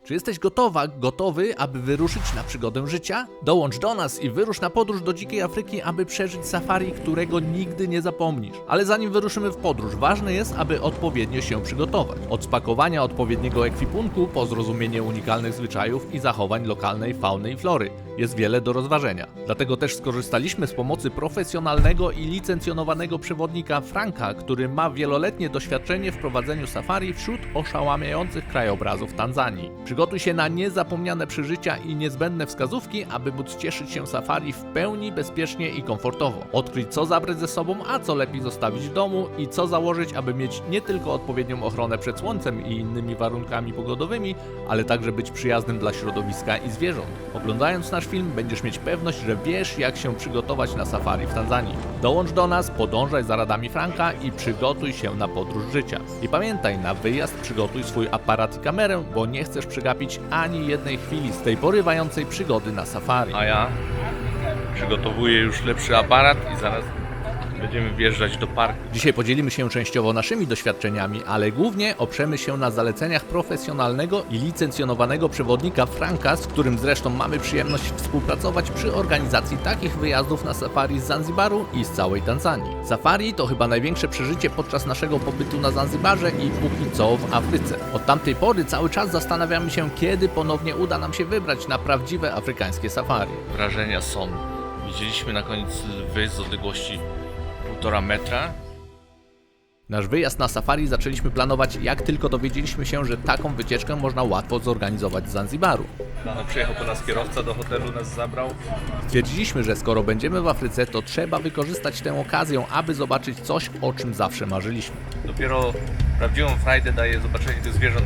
Czy jesteś gotowy, aby wyruszyć na przygodę życia? Dołącz do nas i wyrusz na podróż do dzikiej Afryki, aby przeżyć safari, którego nigdy nie zapomnisz. Ale zanim wyruszymy w podróż, ważne jest, aby odpowiednio się przygotować. Od spakowania odpowiedniego ekwipunku po zrozumienie unikalnych zwyczajów i zachowań lokalnej fauny i flory. Jest wiele do rozważenia. Dlatego też skorzystaliśmy z pomocy profesjonalnego i licencjonowanego przewodnika Franka, który ma wieloletnie doświadczenie w prowadzeniu safari wśród oszałamiających krajobrazów Tanzanii. Przygotuj się na niezapomniane przeżycia i niezbędne wskazówki, aby móc cieszyć się safari w pełni bezpiecznie i komfortowo. Odkryj, co zabrać ze sobą, a co lepiej zostawić w domu i co założyć, aby mieć nie tylko odpowiednią ochronę przed słońcem i innymi warunkami pogodowymi, ale także być przyjaznym dla środowiska i zwierząt. Oglądając nasz film, będziesz mieć pewność, że wiesz, jak się przygotować na safari w Tanzanii. Dołącz do nas, podążaj za radami Franka i przygotuj się na podróż życia. I pamiętaj, na wyjazd przygotuj swój aparat i kamerę, bo nie chcesz przegapić ani jednej chwili z tej porywającej przygody na safari. A ja przygotowuję już lepszy aparat i zaraz będziemy wjeżdżać do parku. Dzisiaj podzielimy się częściowo naszymi doświadczeniami, ale głównie oprzemy się na zaleceniach profesjonalnego i licencjonowanego przewodnika Franka, z którym zresztą mamy przyjemność współpracować przy organizacji takich wyjazdów na safari z Zanzibaru i z całej Tanzanii. Safari to chyba największe przeżycie podczas naszego pobytu na Zanzibarze i póki co w Afryce. Od tamtej pory cały czas zastanawiamy się, kiedy ponownie uda nam się wybrać na prawdziwe afrykańskie safari. Wrażenia są. Widzieliśmy na koniec lwy z odległości 1,5 metra. Nasz wyjazd na safari zaczęliśmy planować, jak tylko dowiedzieliśmy się, że taką wycieczkę można łatwo zorganizować z Zanzibaru. Przyjechał po nas kierowca, do hotelu nas zabrał. Stwierdziliśmy, że skoro będziemy w Afryce, to trzeba wykorzystać tę okazję, aby zobaczyć coś, o czym zawsze marzyliśmy. Dopiero prawdziwą frajdę daje zobaczenie tych zwierząt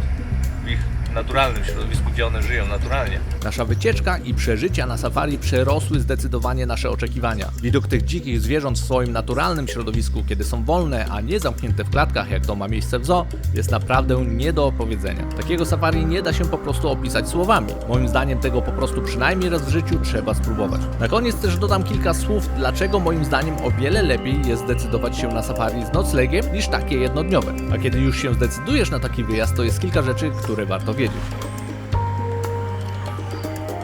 w ich naturalnym środowisku, gdzie one żyją naturalnie. Nasza wycieczka i przeżycia na safari przerosły zdecydowanie nasze oczekiwania. Widok tych dzikich zwierząt w swoim naturalnym środowisku, kiedy są wolne, a nie zamknięte w klatkach, jak to ma miejsce w zoo, jest naprawdę nie do opowiedzenia. Takiego safari nie da się po prostu opisać słowami. Moim zdaniem tego po prostu przynajmniej raz w życiu trzeba spróbować. Na koniec też dodam kilka słów, dlaczego moim zdaniem o wiele lepiej jest zdecydować się na safari z noclegiem niż takie jednodniowe. A kiedy już się zdecydujesz na taki wyjazd, to jest kilka rzeczy, które warto wiedzieć.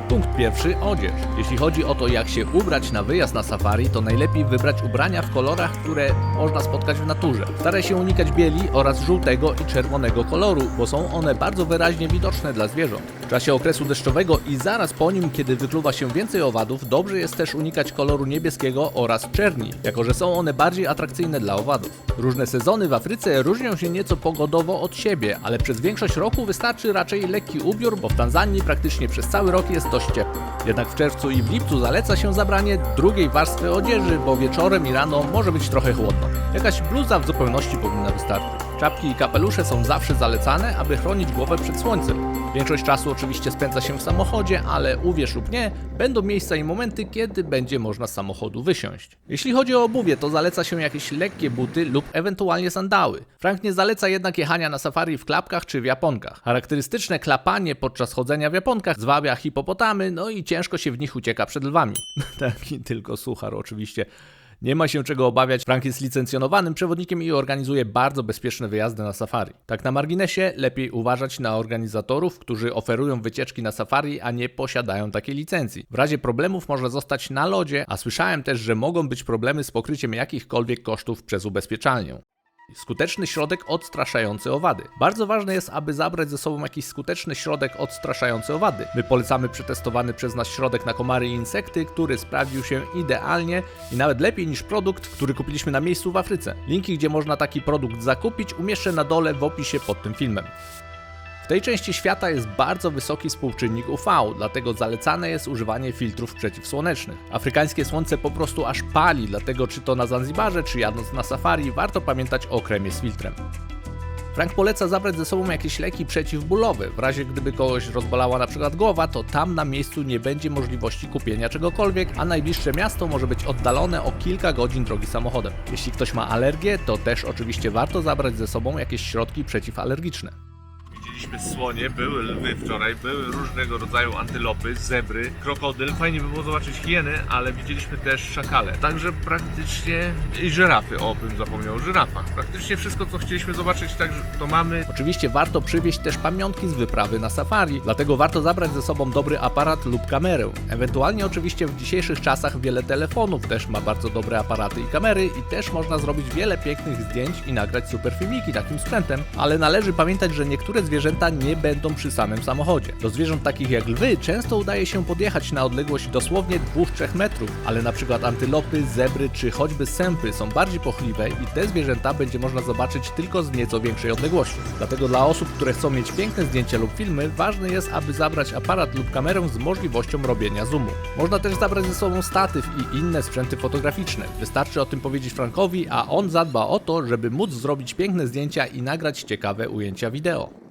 Punkt pierwszy: odzież. Jeśli chodzi o to, jak się ubrać na wyjazd na safari, to najlepiej wybrać ubrania w kolorach, które można spotkać w naturze. Staraj się unikać bieli oraz żółtego i czerwonego koloru, bo są one bardzo wyraźnie widoczne dla zwierząt. W czasie okresu deszczowego i zaraz po nim, kiedy wykluwa się więcej owadów, dobrze jest też unikać koloru niebieskiego oraz czerni, jako że są one bardziej atrakcyjne dla owadów. Różne sezony w Afryce różnią się nieco pogodowo od siebie, ale przez większość roku wystarczy raczej lekki ubiór, bo w Tanzanii praktycznie przez cały rok jest dość ciepło. Jednak w czerwcu i w lipcu zaleca się zabranie drugiej warstwy odzieży, bo wieczorem i rano może być trochę chłodno. Jakaś bluza w zupełności powinna wystarczyć. Czapki i kapelusze są zawsze zalecane, aby chronić głowę przed słońcem. Większość czasu oczywiście spędza się w samochodzie, ale uwierz lub nie, będą miejsca i momenty, kiedy będzie można z samochodu wysiąść. Jeśli chodzi o obuwie, to zaleca się jakieś lekkie buty lub ewentualnie sandały. Frank nie zaleca jednak jechania na safari w klapkach czy w japonkach. Charakterystyczne klapanie podczas chodzenia w japonkach zwabia hipopotamy, no i ciężko się w nich ucieka przed lwami. Taki tylko suchar oczywiście. Nie ma się czego obawiać, Frank jest licencjonowanym przewodnikiem i organizuje bardzo bezpieczne wyjazdy na safari. Tak na marginesie, lepiej uważać na organizatorów, którzy oferują wycieczki na safari, a nie posiadają takiej licencji. W razie problemów można zostać na lodzie, a słyszałem też, że mogą być problemy z pokryciem jakichkolwiek kosztów przez ubezpieczalnię. Skuteczny środek odstraszający owady. Bardzo ważne jest, aby zabrać ze sobą jakiś skuteczny środek odstraszający owady. My polecamy przetestowany przez nas środek na komary i insekty, który sprawdził się idealnie i nawet lepiej niż produkt, który kupiliśmy na miejscu w Afryce. Linki, gdzie można taki produkt zakupić, umieszczę na dole w opisie pod tym filmem. W tej części świata jest bardzo wysoki współczynnik UV, dlatego zalecane jest używanie filtrów przeciwsłonecznych. Afrykańskie słońce po prostu aż pali, dlatego czy to na Zanzibarze, czy jadąc na safari, warto pamiętać o kremie z filtrem. Frank poleca zabrać ze sobą jakieś leki przeciwbólowe. W razie gdyby kogoś rozbolała na przykład głowa, to tam na miejscu nie będzie możliwości kupienia czegokolwiek, a najbliższe miasto może być oddalone o kilka godzin drogi samochodem. Jeśli ktoś ma alergię, to też oczywiście warto zabrać ze sobą jakieś środki przeciwalergiczne. Widzieliśmy słonie, były lwy wczoraj, były różnego rodzaju antylopy, zebry, krokodyl. Fajnie by było zobaczyć hieny, ale widzieliśmy też szakale. Także praktycznie i żyrafy, o bym zapomniał o żyrafach. Praktycznie wszystko, co chcieliśmy zobaczyć, także to mamy. Oczywiście warto przywieźć też pamiątki z wyprawy na safari, dlatego warto zabrać ze sobą dobry aparat lub kamerę. Ewentualnie oczywiście w dzisiejszych czasach wiele telefonów też ma bardzo dobre aparaty i kamery i też można zrobić wiele pięknych zdjęć i nagrać super filmiki takim sprzętem, ale należy pamiętać, że niektóre zwierzęta nie będą przy samym samochodzie. Do zwierząt takich jak lwy często udaje się podjechać na odległość dosłownie 2-3 metrów, ale na przykład antylopy, zebry czy choćby sępy są bardziej płochliwe i te zwierzęta będzie można zobaczyć tylko z nieco większej odległości. Dlatego dla osób, które chcą mieć piękne zdjęcia lub filmy, ważne jest, aby zabrać aparat lub kamerę z możliwością robienia zoomu. Można też zabrać ze sobą statyw i inne sprzęty fotograficzne. Wystarczy o tym powiedzieć Frankowi, a on zadba o to, żeby móc zrobić piękne zdjęcia i nagrać ciekawe ujęcia wideo.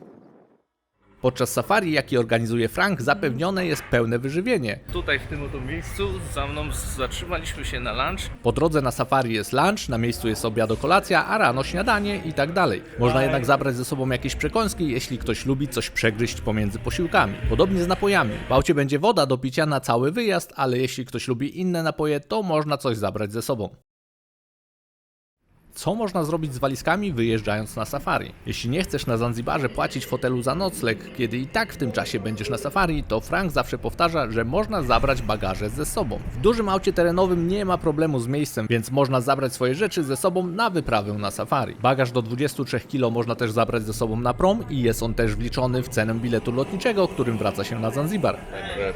Podczas safari, jaki organizuje Frank, zapewnione jest pełne wyżywienie. Tutaj w tym oto miejscu za mną zatrzymaliśmy się na lunch. Po drodze na safari jest lunch, na miejscu jest obiado-kolacja, a rano śniadanie i tak dalej. Można jednak zabrać ze sobą jakieś przekąski, jeśli ktoś lubi coś przegryźć pomiędzy posiłkami. Podobnie z napojami. W aucie będzie woda do picia na cały wyjazd, ale jeśli ktoś lubi inne napoje, to można coś zabrać ze sobą. Co można zrobić z walizkami wyjeżdżając na safari? Jeśli nie chcesz na Zanzibarze płacić w hotelu za nocleg, kiedy i tak w tym czasie będziesz na safari, to Frank zawsze powtarza, że można zabrać bagaże ze sobą. W dużym aucie terenowym nie ma problemu z miejscem, więc można zabrać swoje rzeczy ze sobą na wyprawę na safari. Bagaż do 23 kg można też zabrać ze sobą na prom i jest on też wliczony w cenę biletu lotniczego, którym wraca się na Zanzibar. Także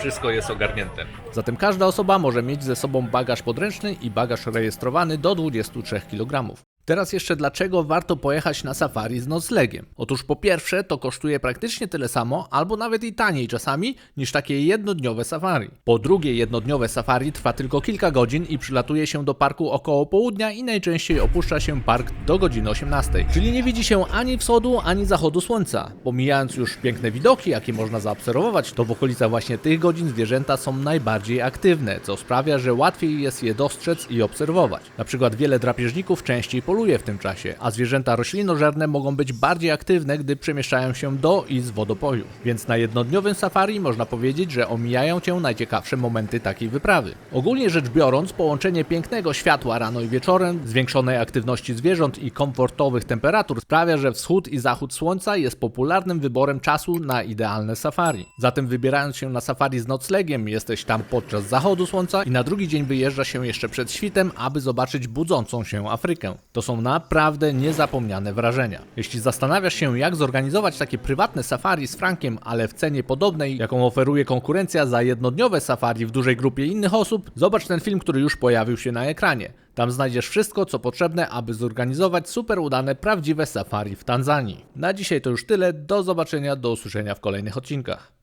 wszystko jest ogarnięte. Zatem każda osoba może mieć ze sobą bagaż podręczny i bagaż rejestrowany do 23 kg. Teraz jeszcze dlaczego warto pojechać na safari z noclegiem? Otóż po pierwsze to kosztuje praktycznie tyle samo, albo nawet i taniej czasami, niż takie jednodniowe safari. Po drugie jednodniowe safari trwa tylko kilka godzin i przylatuje się do parku około południa i najczęściej opuszcza się park do godziny 18. Czyli nie widzi się ani wschodu, ani zachodu słońca. Pomijając już piękne widoki, jakie można zaobserwować, to w okolicach właśnie tych godzin zwierzęta są najbardziej aktywne, co sprawia, że łatwiej jest je dostrzec i obserwować. Na przykład wiele drapieżników częściej poluje w tym czasie, a zwierzęta roślinożerne mogą być bardziej aktywne, gdy przemieszczają się do i z wodopoju. Więc na jednodniowym safari można powiedzieć, że omijają cię najciekawsze momenty takiej wyprawy. Ogólnie rzecz biorąc, połączenie pięknego światła rano i wieczorem, zwiększonej aktywności zwierząt i komfortowych temperatur sprawia, że wschód i zachód słońca jest popularnym wyborem czasu na idealne safari. Zatem wybierając się na safari z noclegiem, jesteś tam podczas zachodu słońca i na drugi dzień wyjeżdża się jeszcze przed świtem, aby zobaczyć budzącą się Afrykę. To są naprawdę niezapomniane wrażenia. Jeśli zastanawiasz się, jak zorganizować takie prywatne safari z Frankiem, ale w cenie podobnej, jaką oferuje konkurencja za jednodniowe safari w dużej grupie innych osób, zobacz ten film, który już pojawił się na ekranie. Tam znajdziesz wszystko, co potrzebne, aby zorganizować super udane, prawdziwe safari w Tanzanii. Na dzisiaj to już tyle. Do zobaczenia, do usłyszenia w kolejnych odcinkach.